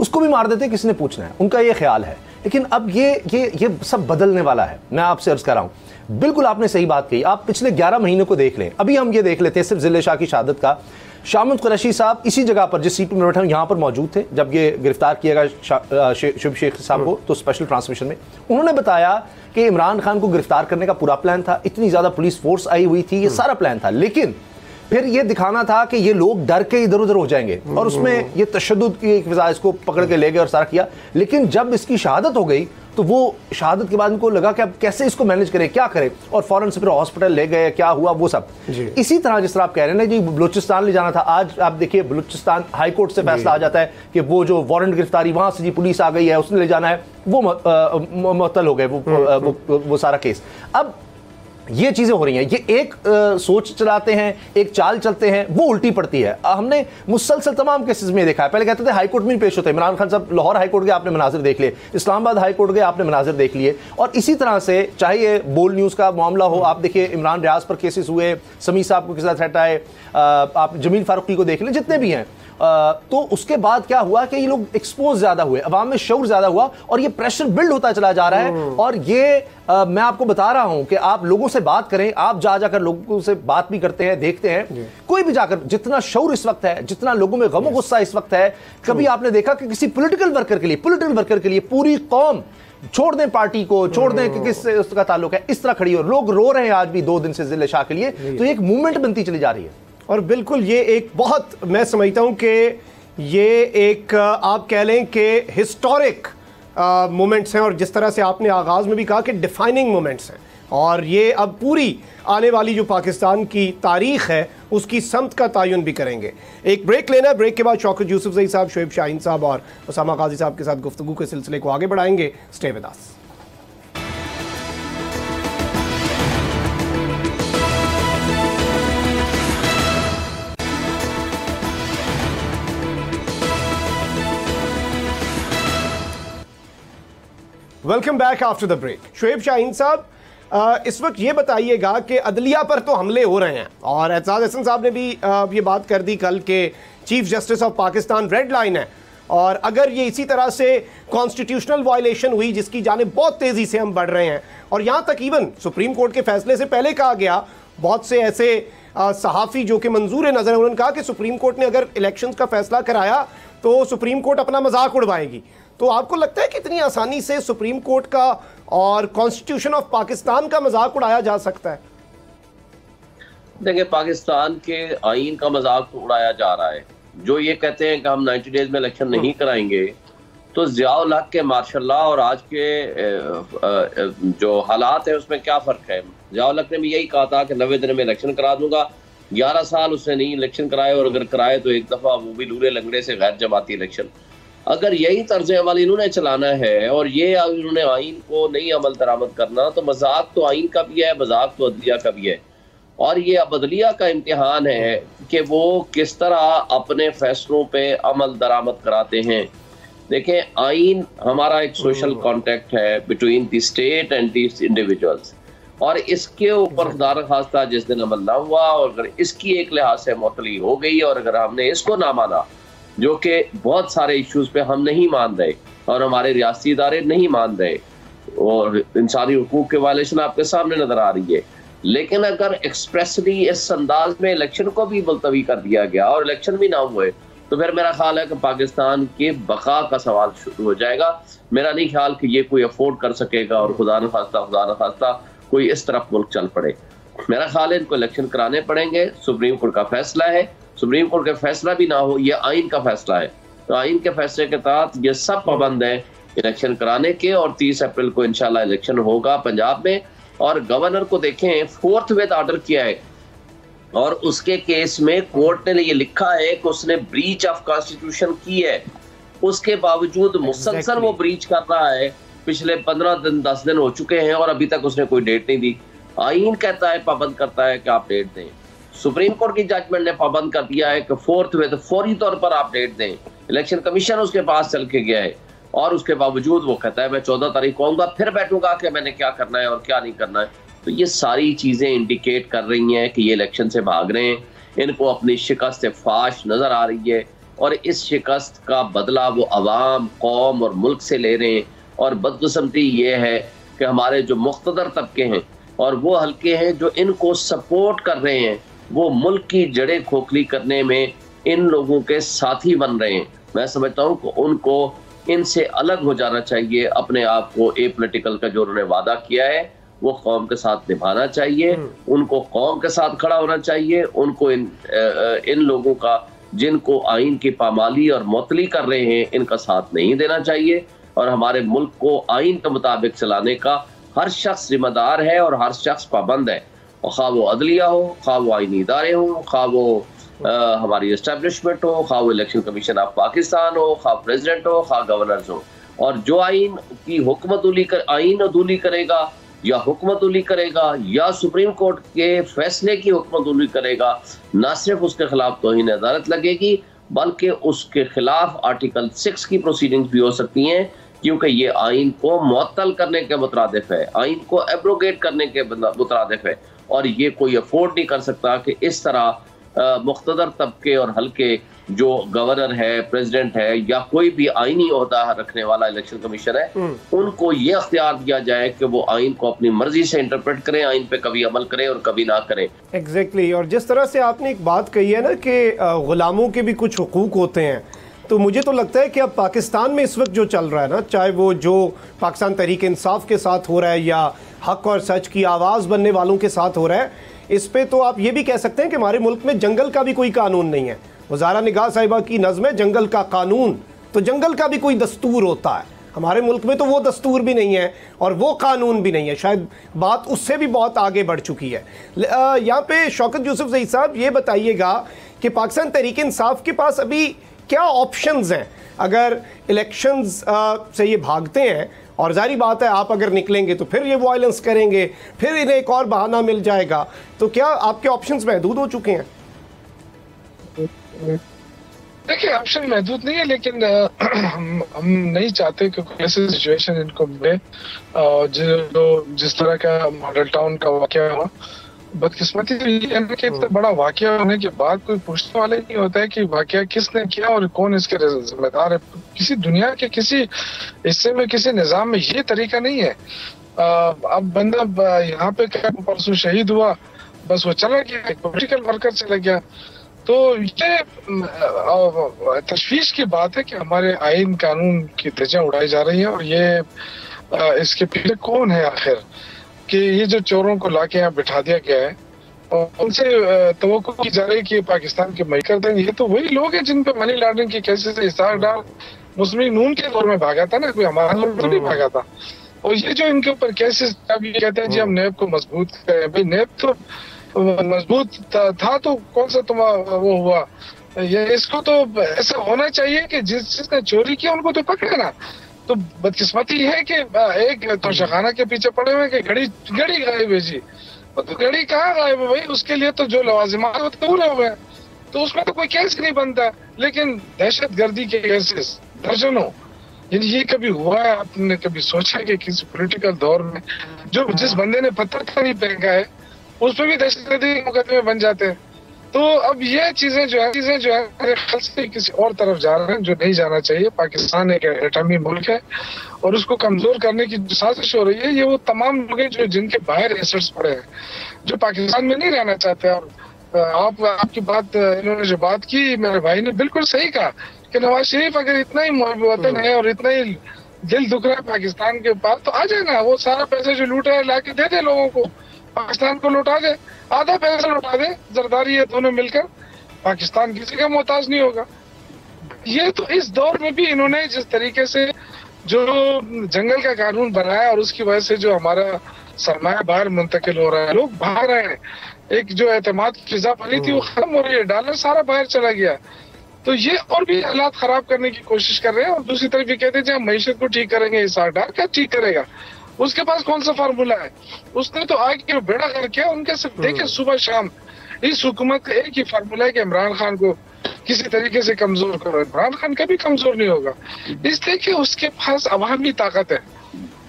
उसको भी मार देते, किसने पूछना है, उनका ये ख्याल है। लेकिन अब ये सब बदलने वाला है। मैं आपसे अर्ज़ कर रहा हूँ, बिल्कुल आपने सही बात कही। आप पिछले 11 महीनों को देख लें। अभी हम ये देख लेते हैं सिर्फ ज़िले शाह की शहादत का, शामुद कुरैशी साहब इसी जगह पर जिस सीट पर मैं बैठा हूँ यहाँ पर मौजूद थे जब ये गिरफ्तार किया गया शुभ शेख साहब को, तो स्पेशल ट्रांसमिशन में उन्होंने बताया कि इमरान खान को गिरफ्तार करने का पूरा प्लान था, इतनी ज़्यादा पुलिस फोर्स आई हुई थी, ये सारा प्लान था। लेकिन फिर ये दिखाना था कि ये लोग डर के इधर उधर हो जाएंगे और उसमें ये तशद्दुद की एक वजह इसको पकड़ के ले गए और सारा किया। लेकिन जब इसकी शहादत हो गई तो वो शहादत के बाद इनको लगा कि अब कैसे इसको मैनेज करें, क्या करें, और फौरन से फिर हॉस्पिटल ले गए, क्या हुआ वो सब। इसी तरह जिस तरह आप कह रहे हैं ना जी बलूचिस्तान ले जाना था, आज आप देखिए बलूचिस्तान हाई कोर्ट से फैसला आ जाता है कि वो जो वारंट गिरफ्तारी वहां से जी पुलिस आ गई है उसने ले जाना है, वो मुअत्तल हो गए वो सारा केस। अब ये चीजें हो रही हैं, ये एक सोच चलाते हैं, एक चाल चलते हैं, वो उल्टी पड़ती है। हमने मुसलसल तमाम केसेस में देखा है। पहले कहते थे हाई कोर्ट में पेश होते, इमरान खान साहब लाहौर हाई कोर्ट गए आपने मनाजिर देख लिए, इस्लामाबाद हाई कोर्ट गए आपने मनाजिर देख लिए, और इसी तरह से चाहे ये बोल न्यूज़ का मामला हो, आप देखिए इमरान रियाज पर केसेस हुए, समी साहब को किस तरह थ्रेट आए, आप जमील फारूकी को देख लें, जितने भी हैं। तो उसके बाद क्या हुआ कि ये लोग एक्सपोज ज्यादा हुए, अवाम में शऊर ज्यादा हुआ और ये प्रेशर बिल्ड होता चला जा रहा है। और ये मैं आपको बता रहा हूं कि आप लोगों से बात करें, आप जाकर लोगों से बात भी करते हैं, देखते हैं, कोई भी जाकर, जितना शऊर इस वक्त है, जितना लोगों में गम गुस्सा इस वक्त है, कभी आपने देखा कि किसी पॉलिटिकल वर्कर के लिए पूरी कौम छोड़ दें पार्टी को, छोड़ दें कि किससे उसका ताल्लुक है, इस तरह खड़ी हो, लोग रो रहे हैं आज भी 2 दिन से ज़िले शाह के लिए। तो एक मूवमेंट बनती चली जा रही है। और बिल्कुल ये एक बहुत, मैं समझता हूं कि ये एक आप कह लें कि हिस्टोरिक मोमेंट्स हैं, और जिस तरह से आपने आगाज़ में भी कहा कि डिफाइनिंग मोमेंट्स हैं, और ये अब पूरी आने वाली जो पाकिस्तान की तारीख़ है उसकी समत का तयन भी करेंगे। एक ब्रेक लेना है, ब्रेक के बाद शौकत यूसुफजई साहब, शोएब शाहीन साहब और उसामा गाजी साहब के साथ गुफ्तगू के सिलसिले को आगे बढ़ाएंगे। Stay with us. Welcome back after the break. Shoaib Shaheen साहब, इस वक्त ये बताइएगा कि अदलिया पर तो हमले हो रहे हैं, और एजाज हसन साहब ने भी ये बात कर दी कल के chief justice of Pakistan red line है, और अगर ये इसी तरह से कॉन्स्टिट्यूशनल वायलेशन हुई जिसकी जानिब बहुत तेज़ी से हम बढ़ रहे हैं, और यहाँ तक इवन सुप्रीम कोर्ट के फैसले से पहले कहा गया, बहुत से ऐसे सहाफ़ी जो कि मंजूर नज़र हैं, उन्होंने कहा कि सुप्रीम कोर्ट ने अगर इलेक्शंस का फैसला कराया तो सुप्रीम कोर्ट अपना मजाक उड़वाएगी। तो आपको लगता है कि इतनी आसानी से सुप्रीम कोर्ट का और कॉन्स्टिट्यूशन ऑफ पाकिस्तान का मजाक उड़ाया जा सकता है? देखिए, पाकिस्तान के आइन का मजाक तो उड़ाया जा रहा है। जो ये कहते हैं कि हम 90 डेज में इलेक्शन नहीं कराएंगे, तो ज़ियाउल हक के मार्शल्लाह और आज के जो हालात है उसमें क्या फ़र्क है। ज़ियाउल हक ने भी यही कहा था कि 90 दिन में इलेक्शन करा दूंगा, 11 साल उसने नहीं इलेक्शन कराए, और अगर कराए तो एक दफ़ा वो भी लूले लंगड़े से गैर जमाती इलेक्शन। अगर यही तर्ज अमल इन्होंने चलाना है और ये इन्होंने आइन को नहीं अमल दरामद करना, तो मजाक तो आइन का भी है, मजाक तो अदलिया का भी है। और ये अब अदलिया का इम्तिहान है कि वो किस तरह अपने फैसलों पे अमल दरामद कराते हैं। देखें, आइन हमारा एक सोशल कॉन्ट्रैक्ट है between the state and the individuals, और इसके ऊपर खुदा न खास्ता जिस दिन अमल ना हुआ, और अगर इसकी एक लिहाज से मुअत्तली हो गई, और अगर हमने इसको ना माना, जो कि बहुत सारे इश्यूज पे हम नहीं मान रहे और हमारे रियासती इदारे नहीं मान रहे, और इंसानी हुकूक के वायलेशन आपके सामने नजर आ रही है, लेकिन अगर एक्सप्रेसली इस अंदाज में इलेक्शन को भी मुलतवी कर दिया गया और इलेक्शन भी ना हुए, तो फिर मेरा ख्याल है कि पाकिस्तान के बका का सवाल शुरू हो जाएगा। मेरा नहीं ख्याल कि ये कोई अफोर्ड कर सकेगा, और खुदा न खास्ता कोई इस तरफ मुल्क चल पड़े। मेरा ख्याल है इनको इलेक्शन कराने पड़ेंगे। सुप्रीम कोर्ट का फैसला है, सुप्रीम कोर्ट का फैसला भी ना हो, ये आइन का फैसला है, तो आइन के फैसले के तहत ये सब पाबंद है इलेक्शन कराने के, और 30 अप्रैल को इंशाल्लाह इलेक्शन होगा पंजाब में। और गवर्नर को देखें, 4th विद ऑर्डर किया है, और उसके केस में कोर्ट ने ये लिखा है कि उसने ब्रीच ऑफ कॉन्स्टिट्यूशन की है, उसके बावजूद मुसलसल वो ब्रीच कर रहा है। पिछले 15 दिन 10 दिन हो चुके हैं और अभी तक उसने कोई डेट नहीं दी। आईन कहता है, पाबंद करता है कि आप डेट दें। सुप्रीम कोर्ट की जजमेंट ने पाबंद कर दिया है कि 4th विद फौरी तौर पर आप डेट दें। इलेक्शन कमीशन उसके पास चल के गया है और उसके बावजूद वो कहता है मैं 14 तारीख को आऊंगा, फिर बैठूंगा कि मैंने क्या करना है और क्या नहीं करना है। तो ये सारी चीजें इंडिकेट कर रही हैं कि ये इलेक्शन से भाग रहे हैं, इनको अपनी शिकस्त फाश नजर आ रही है, और इस शिकस्त का बदला वो अवाम, कौम और मुल्क से ले रहे हैं। और बदकिस्मती ये है कि हमारे जो मुख्तदर तबके हैं और वो हल्के हैं जो इनको सपोर्ट कर रहे हैं, वो मुल्क की जड़ें खोखली करने में इन लोगों के साथी बन रहे हैं। मैं समझता हूँ कि उनको इनसे अलग हो जाना चाहिए, अपने आप को ए पॉलिटिकल का जो उन्होंने वादा किया है वो कौम के साथ निभाना चाहिए, उनको कौम के साथ खड़ा होना चाहिए, उनको इन लोगों का जिनको आइन की पामाली और मुअत्तली कर रहे हैं इनका साथ नहीं देना चाहिए। और हमारे मुल्क को आइन के मुताबिक चलाने का हर शख्स जिम्मेदार है और हर शख्स पाबंद है, और खा वो अदलिया हो, खा वो आइनी इदारे हो, खा वो हमारी एस्टेब्लिशमेंट हो, खा वो इलेक्शन कमीशन ऑफ पाकिस्तान हो, खा प्रेसिडेंट हो, खा गवर्नर्स हो। और जो आइन की आइन अदूली करेगा या हुकूमतुली करेगा या सुप्रीम कोर्ट के फैसले की हुकूमतुली करेगा, ना सिर्फ उसके खिलाफ तौहीन अदालत लगेगी बल्कि उसके खिलाफ आर्टिकल 6 की प्रोसीडिंग्स भी हो सकती हैं, क्योंकि ये आइन को मुअत्तल करने के मुतरादिफ है, आइन को एब्रोगेट करने के मुतरादिफ है। और ये कोई अफोर्ड नहीं कर सकता कि इस तरह मुख्तदर तबके और हल्के जो गवर्नर है, प्रेसिडेंट है या कोई भी आईनी ओहदा रखने वाला इलेक्शन कमीशन है, उनको ये अख्तियार दिया जाए कि वो आइन को अपनी मर्जी से इंटरप्रेट करें, आइन पे कभी अमल करें और कभी ना करें। एग्जैक्टली। और जिस तरह से आपने एक बात कही है ना कि गुलामों के भी कुछ हुकूक होते हैं, तो मुझे तो लगता है कि अब पाकिस्तान में इस वक्त जो चल रहा है ना, चाहे वो जो पाकिस्तान तहरीक इंसाफ के साथ हो रहा है या हक और सच की आवाज़ बनने वालों के साथ हो रहा है, इस पे तो आप ये भी कह सकते हैं कि हमारे मुल्क में जंगल का भी कोई कानून नहीं है। वज़ारा निगाह साहिबा की नज़्म है जंगल का कानून, तो जंगल का भी कोई दस्तूर होता है। हमारे मुल्क में तो वो दस्तूर भी नहीं है और वो कानून भी नहीं है, शायद बात उससे भी बहुत आगे बढ़ चुकी है। यहाँ पे शौकत यूसुफ ज़ई साहब ये बताइएगा कि पाकिस्तान तहरीक इंसाफ के पास अभी क्या ऑप्शंस हैं अगर इलेक्शंस से ये भागते हैं, और जारी बात है आप अगर निकलेंगे तो फिर ये वायलेंस करेंगे, फिर इन्हें एक और बहाना मिल जाएगा, तो क्या आपके ऑप्शंस महदूद हो चुके हैं? देखिए, ऑप्शन महदूद नहीं है, लेकिन हम नहीं चाहते कि कोई ऐसी सिचुएशन इनको मिले जिस तरह का मॉडल टाउन का वाकया हुआ। बदकिस्मती तो ये है कि इतना बड़ा वाकया होने के बाद कोई पूछने वाले नहीं होता है कि वाकया किसने किया और कौन इसके जिम्मेदार है। किसी दुनिया के किसी हिस्से में, किसी निजाम में ये तरीका नहीं है। अब बंदा यहाँ पे क्या परसों शहीद हुआ, बस वो चला गया, एक पॉलिटिकल वर्कर चला गया। तो ये तशवीश की बात है कि हमारे आइन कानून की धज्जियां उड़ाई जा रही है, और ये इसके पीछे कौन है आखिर, कि ये जो चोरों को लाके यहाँ बिठा दिया गया है और उनसे तवक्को की जा रही है कि पाकिस्तान के मई कर देंगे। ये तो वही लोग हैं जिन पे मनी लॉन्ड्रिंग की केसेस से इस्ताक डाल मुस्लिम नून के दौर में भागा था ना, कोई हमारा दौर में नहीं भागा था। और ये जो इनके ऊपर केसेस अभी कहते हैं जी हम नेब को मजबूत करें, भाई नेब तो मजबूत था तो कौन सा तुम्हारा वो हुआ। ये इसको तो ऐसा होना चाहिए कि जिसने चोरी किया उनको तो पकड़े ना। तो बदकिस्मती है कि एक तोशाखाना के पीछे पड़े हुए कि घड़ी गायब है जी, तो घड़ी कहाँ गायब है भाई, उसके लिए तो जो लवाजिमात होते पूरे हुए हैं, तो उसमें तो कोई केस नहीं बनता। लेकिन दहशतगर्दी के केसेस दर्जनों, यानी ये कभी हुआ है? आपने कभी सोचा कि किसी पॉलिटिकल दौर में जो जिस बंदे ने पत्थर का नहीं फेंका है उस पर भी दहशतगर्दी मुकदमे बन जाते हैं? तो अब ये चीजें जो है मेरे ख्याल से किसी और तरफ जा रहे हैं जो नहीं जाना चाहिए। पाकिस्तान एक एटमी मुल्क है और उसको कमजोर करने की जो साजिश हो रही है, ये वो तमाम लोग हैं जो जिनके बाहर एसेट्स पड़े हैं, जो पाकिस्तान में नहीं रहना चाहते। और आपकी बात, इन्होंने जो बात की मेरे भाई ने बिल्कुल सही कहा कि नवाज शरीफ अगर इतना ही मुहब्बत वतन है और इतना ही दिल दुख रहा है पाकिस्तान के पास, तो आ जाए ना, वो सारा पैसे जो लूट रहा है लाके दे दे लोगों को, पाकिस्तान को लौटा दे, आधा पैसा लौटा दे, जरदारी ये दोनों मिलकर, पाकिस्तान किसी का मोहताज नहीं होगा। ये तो इस दौर में भी इन्होंने जिस तरीके से जो जंगल का कानून बनाया और उसकी वजह से जो हमारा सरमाया बाहर मुंतकिल हो रहा है, लोग भाग रहे हैं, एक जो एतमाद की फिजा बनी थी वो खत्म हो रही है, डॉलर सारा बाहर चला गया। तो ये और भी हालात खराब करने की कोशिश कर रहे हैं। और दूसरी तरफ ये कहते हैं जब मैशत को ठीक करेंगे, इसार डार क्या ठीक करेगा, उसके पास कौन सा फार्मूला है? उसने तो आगे बेड़ा करके उनके सिर्फ देखे सुबह शाम इस हुकूमत का एक ही फार्मूला है कि इमरान खान को किसी तरीके से कमजोर करो। इमरान खान कभी कमजोर नहीं होगा, इसलिए कि उसके पास अवामी ताकत है,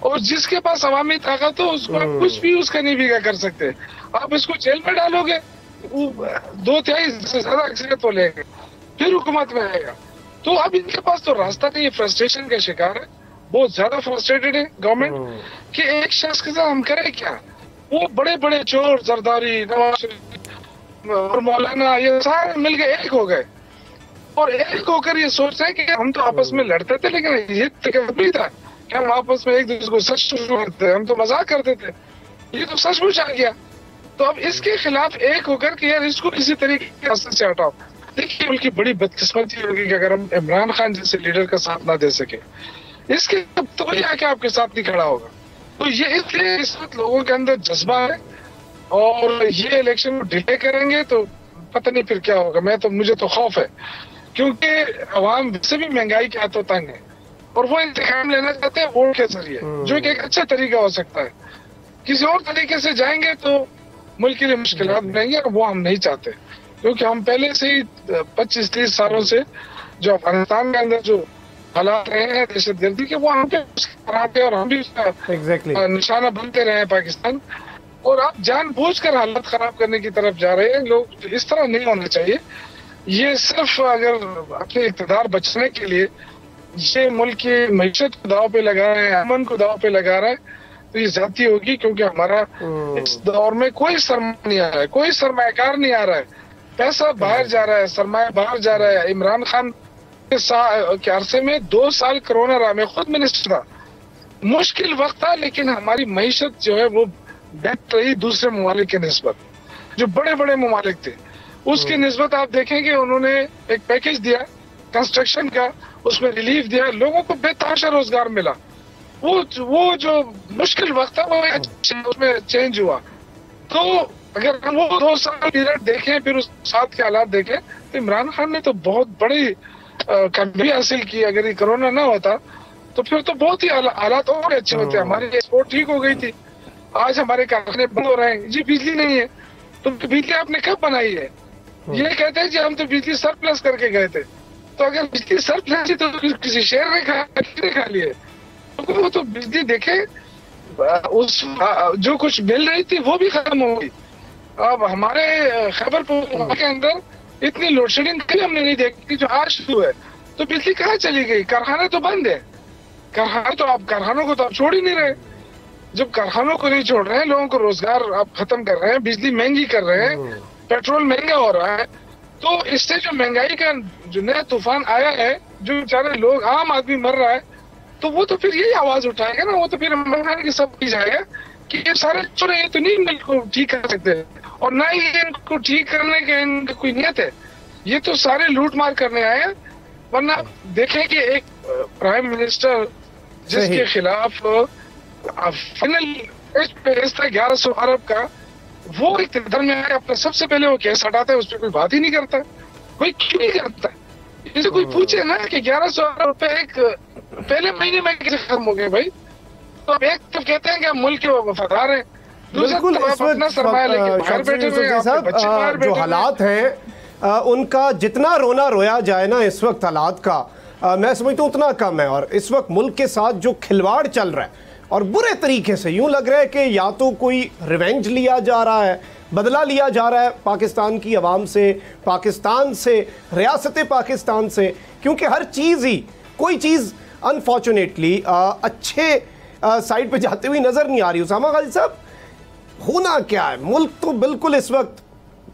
और जिसके पास अवामी ताकत हो उसको आप कुछ भी उसका नहीं बिगा कर सकते। आप इसको जेल में डालोगे, 2/3 से ज्यादा अक्सरियत हो लेंगे, फिर हुकूमत में आएगा। तो अब इनके पास तो रास्ता नहीं है, फ्रस्ट्रेशन का शिकार है, बहुत ज्यादा फ्रस्ट्रेटेड है गवर्नमेंट कि एक शख्स के साथ हम करें क्या। वो बड़े बड़े चोर, जरदारी, नवाज शरीफ और मौलाना, ये सारे मिलकर एक हो गए और एक होकर ये सोच रहे हैं कि हम तो आपस में लड़ते थे, लेकिन ये नहीं था कि हम आपस में एक दूसरे को सच करते, हम तो मजाक करते थे, ये तो सचमुच आ गया। तो अब इसके खिलाफ एक होकर कि यार इसको किसी तरीके के रास्ते से हटाओ। देखिए उनकी बड़ी बदकिस्मती होगी कि अगर हम इमरान खान जैसे लीडर का साथ ना दे सके, इसके तो कोई आके आपके साथ नहीं खड़ा होगा। तो ये इसलिए इस वक्त लोगों के अंदर जज्बा है, और ये इलेक्शन को डिले करेंगे तो पता नहीं फिर क्या होगा। मुझे तो खौफ है, क्योंकि अवाम वैसे भी महंगाई के हाथों तंग है और वो इंतखाब लेना चाहते हैं वोट के जरिए, जो एक अच्छा तरीका हो सकता है। किसी और तरीके से जाएंगे तो मुल्क के लिए मुश्किलात बनेंगे, और वो हम नहीं चाहते, क्योंकि हम पहले से ही 25-30 सालों से जो अफगानिस्तान के अंदर जो हालात रहे हैं दहशतगर्दी के, वो हम पे और हम भी उसका निशाना बनते रहे हैं पाकिस्तान। और आप जानबूझकर हालात खराब करने की तरफ जा रहे हैं। लोग इस तरह नहीं होना चाहिए। ये सिर्फ अगर अपने इक़्तिदार बचने के लिए ये मुल्क की मईशत को दाव पे लगा रहे हैं, अमन को दाव पे लगा रहा है, तो ये ज्यादती होगी। क्योंकि हमारा इस दौर में कोई सरमाया नहीं आ रहा है, कोई सरमायाकार नहीं आ रहा है, पैसा बाहर जा रहा है, सरमाया बाहर जा रहा है। इमरान खान के अरसे में 2 साल कोरोना रहा, मैं खुद मिनिस्टर था, मुश्किल वक्त था, लेकिन हमारी मईशत जो है वो बेहतर रही दूसरे ममालिक के निस्बत। जो बड़े बड़े ममालिक थे उसकी निस्बत आप देखेंगे उन्होंने एक पैकेज दिया कंस्ट्रक्शन का, उसमें रिलीफ दिया, लोगों को बेतहाशा रोजगार मिला। वो जो मुश्किल वक्त था वो उसमें चेंज हुआ। तो अगर हम वो 2 साल पीरियड देखें, फिर उस साथ के हालात देखें, तो इमरान खान ने तो बहुत बड़ी कामयाबी हासिल की। अगर ये कोरोना ना होता तो फिर तो बहुत ही हालात और अच्छे होते। हमारी एक्सपोर्ट ठीक हो गई थी, आज हमारे कारखाने बंद हो रहे हैं। जी बिजली नहीं है, तो बिजली आपने कब बनाई है? ये कहते हैं जी हम तो बिजली सरप्लस करके गए थे। तो अगर बिजली सरप्लस थी तो किसी शहर ने खा लिए, तो वो तो बिजली देखे उस जो कुछ मिल रही थी वो भी खत्म हो गई। अब हमारे खैबर पख्तूनख्वा के अंदर इतनी लोड शेडिंग कभी हमने नहीं देखी जो आज शुरू है। तो बिजली कहाँ चली गई? कारखाने तो बंद है, कारखानों को तो आप छोड़ ही नहीं रहे। जब कारखानों को नहीं छोड़ रहे हैं, लोगों को रोजगार आप खत्म कर रहे हैं, बिजली महंगी कर रहे हैं, पेट्रोल महंगा हो रहा है, तो इससे जो महंगाई का जो नया तूफान आया है, जो बेचारे लोग आम आदमी मर रहा है, तो वो तो फिर यही आवाज उठाएगा ना। वो तो फिर इमरान की सब की जाएगा कि ये सारे चोर हैं, ये तो नहीं इनको ठीक कर सकते, और ना ही इनको ठीक करने के इनकी कोई नियत है। ये तो सारे लूट मार करने आए हैं। वरना देखें कि एक प्राइम मिनिस्टर जिसके खिलाफ फाइनल 1100 अरब का वो इक़्तिदार में आए, अपना सबसे पहले वो केस हटाता है, उस पर कोई बात ही नहीं करता। कोई क्यों नहीं करता? इसे कोई पूछे ना कि 1100 अरब रुपए एक पहले महीने में कैसे खत्म हो गए भाई? तो अब एक तो कहते हैं कि हम मुल्क के वफादार हैं, बिल्कुल। इस वक्त जो हालात हैं उनका जितना रोना रोया जाए ना इस वक्त हालात का, मैं समझता हूँ उतना कम है। और इस वक्त मुल्क के साथ जो खिलवाड़ चल रहा है और बुरे तरीके से, यूं लग रहा है कि या तो कोई रिवेंज लिया जा रहा है, बदला लिया जा रहा है पाकिस्तान की आवाम से, पाकिस्तान से, रियासत पाकिस्तान से, क्योंकि हर चीज़ ही, कोई चीज़ अनफॉर्चुनेटली अच्छे साइड पे जाते हुए नज़र नहीं आ रही। उसामा गाजी साहब, होना क्या है? मुल्क तो बिल्कुल इस वक्त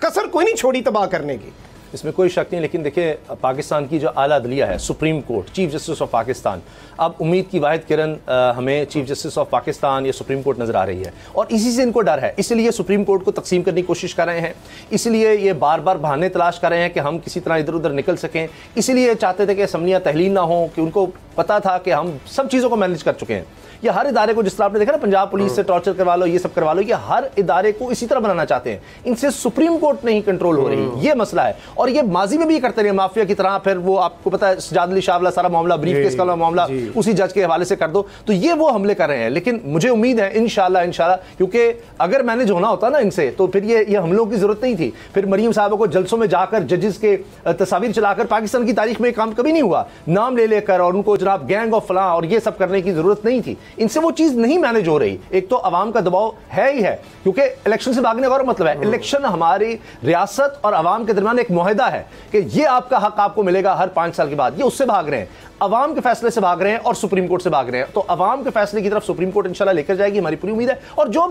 कसर कोई नहीं छोड़ी तबाह करने की। इसमें कोई शक नहीं। लेकिन देखिए, पाकिस्तान की जो आला अदलिया है, supreme court, chief justice of Pakistan, अब उम्मीद की वाहिद किरण हमें चीफ जस्टिस ऑफ पाकिस्तान या सुप्रीम कोर्ट नजर आ रही है, और इसी से इनको डर है। इसलिए सुप्रीम कोर्ट को तकसीम करने की कोशिश कर रहे हैं, इसलिए ये बार बार बहाने तलाश कर रहे हैं कि हम किसी तरह इधर उधर निकल सकें। इसलिए चाहते थे कि असम्बलियाँ तहलील ना हो, कि उनको पता था कि हम सब चीज़ों को मैनेज कर चुके हैं। ये हर इदारे को, जिस तरह आपने देखा ना, पंजाब पुलिस से टॉर्चर करवा लो, ये सब करवा लो, ये हर इदारे को इसी तरह बनाना चाहते हैं। इनसे सुप्रीम कोर्ट नहीं कंट्रोल हो रही, ये मसला है। और ये माजी में भी करते रहे माफिया की तरह। फिर वो आपको पता है, सजाद अली शाह वाला सारा मामला, ब्रीफ केस का मामला उसी जज के हवाले से कर दो, तो ये वो हमले कर रहे हैं। लेकिन मुझे उम्मीद है इंशाल्लाह, क्योंकि अगर मैनेज होना होता ना इनसे, तो फिर ये हमलों की जरूरत नहीं थी। फिर मरियम साहब को जलसों में जाकर जजेस के तस्वीर चलाकर, पाकिस्तान की तारीख में काम कभी नहीं हुआ, नाम ले लेकर और उनको जनाब गैंग ऑफ फलां और ये सब करने की जरूरत नहीं थी। इनसे वो चीज नहीं मैनेज हो रही। एक तो अवाम का दबाव है ही है, क्योंकि इलेक्शन से भागने का और मतलब है, इलेक्शन हमारी रियासत और अवाम के दरमियान एक मुआहदा है कि ये आपका हक आपको मिलेगा हर 5 साल के बाद। ये उससे भाग रहे हैं, अवाम के फैसले से भाग रहे हैं और सुप्रीम कोर्ट से भाग रहे हैं। तो अवाम के फैसले की तरफ सुप्रीम कोर्ट इंशाल्लाह लेकर जाएगी, हमारी पूरी उम्मीद है। और जो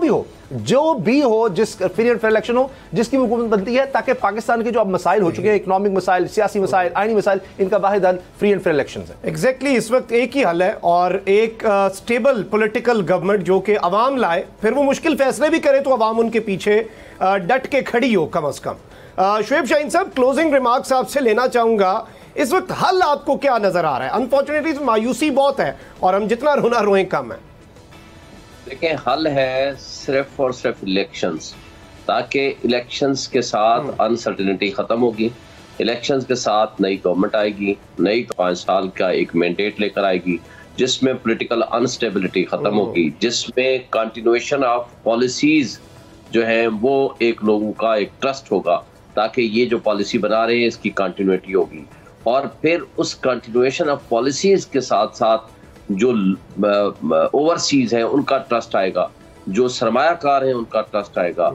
भी हो, जिस फ्री एंड फेयर इलेक्शन हो, जिसकी हुकूमत बनती है, ताकि पाकिस्तान के जो अब मसाइल हो चुके हैं, इकोनॉमिक मसाइल, सियासी मसाइल, आईनी मसाइल, इनका वाहिद हल फ्री एंड फेयर इलेक्शन है। एग्जैक्टली, इस वक्त एक ही हल है, और एक स्टेबल पॉलिटिकल गवर्नमेंट जो कि अवाम लाए, फिर वो मुश्किल फैसले भी करे तो अवाम उनके पीछे डट के खड़ी हो कम अज कम। शुएब शाहीन साहब, क्लोजिंग रिमार्क्स आपसे लेना चाहूंगा। इस वक्त हल आपको क्या नजर आ रहा है? अनफॉर्चुनेटली मायूसी बहुत है और हम जितना रोना रोएं कम है। देखिए, हल है सिर्फ और सिर्फ इलेक्शंस, ताकि इलेक्शंस के साथ अनसर्टेनिटी खत्म होगी, इलेक्शंस के साथ नई गवर्नमेंट आएगी, नई 5 साल का एक मैंडेट लेकर आएगी, जिसमें पॉलिटिकल अनस्टेबिलिटी खत्म होगी, जिसमें कंटिन्यूएशन ऑफ पॉलिसीज जो है वो एक लोगों का एक ट्रस्ट होगा, ताकि ये जो पॉलिसी बना रहे हैं इसकी कंटिन्यूटी होगी। और फिर उस कंटिन्यूएशन ऑफ पॉलिसीज के साथ साथ जो ओवरसीज हैं उनका ट्रस्ट आएगा, जो सरमायाकार हैं उनका ट्रस्ट आएगा,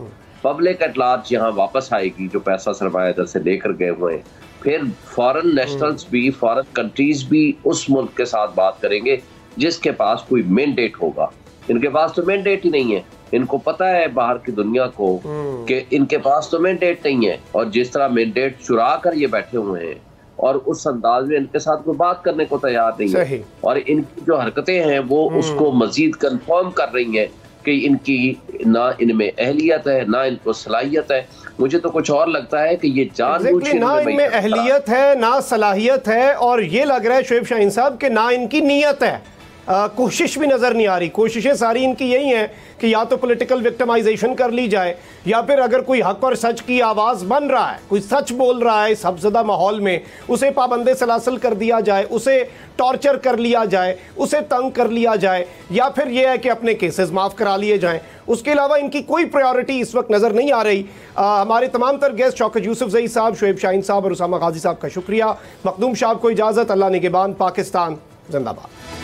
पब्लिक एट लार्ज यहाँ वापस आएगी जो पैसा सरमाया इधर से लेकर गए हुए हैं। फिर फॉरेन नेशनल्स भी, फॉरेन कंट्रीज भी उस मुल्क के साथ बात करेंगे जिसके पास कोई मैंडेट होगा। इनके पास तो मैंडेट ही नहीं है। इनको पता है बाहर की दुनिया को कि इनके पास तो मैंडेट नहीं है, और जिस तरह मैंडेट चुरा कर ये बैठे हुए हैं और उस अंदाज में इनके साथ कोई बात करने को तैयार नहीं है, और इनकी जो हरकतें हैं वो उसको मजीद कंफर्म कर रही हैं कि इनकी ना इनमें अहलियत है, ना इनको सलाहियत है। मुझे तो कुछ और लगता है कि ये जानबूझकर ना इनमें अहलियत है, ना सलाहियत है, और ये लग रहा है शुएब शाहीन साहब कि ना इनकी नीयत है। कोशिश भी नज़र नहीं आ रही। कोशिशें सारी इनकी यही हैं कि या तो पॉलिटिकल विक्टिमाइजेशन कर ली जाए, या फिर अगर कोई हक और सच की आवाज़ बन रहा है, कोई सच बोल रहा है सबज़दा माहौल में, उसे पाबंदे सलासल कर दिया जाए, उसे टॉर्चर कर लिया जाए, उसे तंग कर लिया जाए, या फिर यह है कि अपने केसेस माफ़ करा लिए जाएँ। उसके अलावा इनकी कोई प्रायोरिटी इस वक्त नज़र नहीं आ रही। हमारे तमाम तर गेस्ट शौकत यूसुफजई साहब, शुएब शाहीन साहब और उसामा गाजी साहब का शुक्रिया। मखदूम साहब को इजाज़त। अल्लाह निगहबान। पाकिस्तान जिंदाबाद।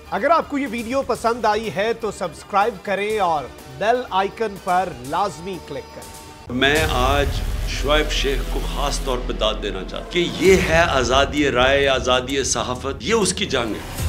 अगर आपको ये वीडियो पसंद आई है तो सब्सक्राइब करें और बेल आइकन पर लाजमी क्लिक करें। मैं आज शुएब शेख को खास तौर पे दाद देना चाहता कि ये है आज़ादी राय, आज़ादी सहाफत, ये उसकी जंग है।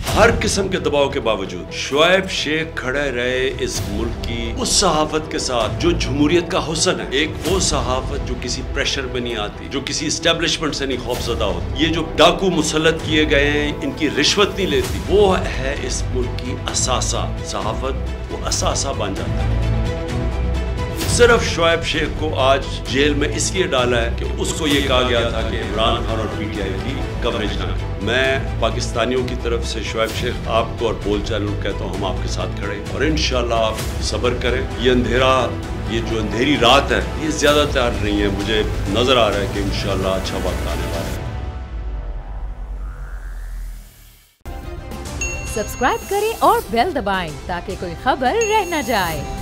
हर किस्म के दबाव के बावजूद शुएब शेख खड़े रहे इस मुल्क की उस सहाफत के साथ जो जमहूरियत का हुस्न है। एक वो सहाफत जो किसी प्रेशर में नहीं आती, जो किसी एस्टेब्लिशमेंट से नहीं खौफजदा होती। ये जो डाकू मुसल्लत किए गए हैं, इनकी रिश्वत नहीं लेती, वो है इस मुल्क की असासा। सहाफत वो असासा बन जाता है। सिर्फ शुएब शेख को आज जेल में इसलिए डाला है कि उसको ये कहा गया था कि इमरान खान और पीटीआई की कवरेज ना करें। मैं पाकिस्तानियों की तरफ से शुएब शेख आपको और बोल चालू कहता हूँ, हम आपके साथ खड़े और इंशाल्लाह आप सब्र करें। ये अंधेरा, ये जो अंधेरी रात है, ये ज्यादा तैयार नहीं है। मुझे नजर आ रहा है कि इंशाल्लाह अच्छा वक्त आने वाला है। सब्सक्राइब करें और बेल दबाएं ताकि कोई खबर रह न जाए।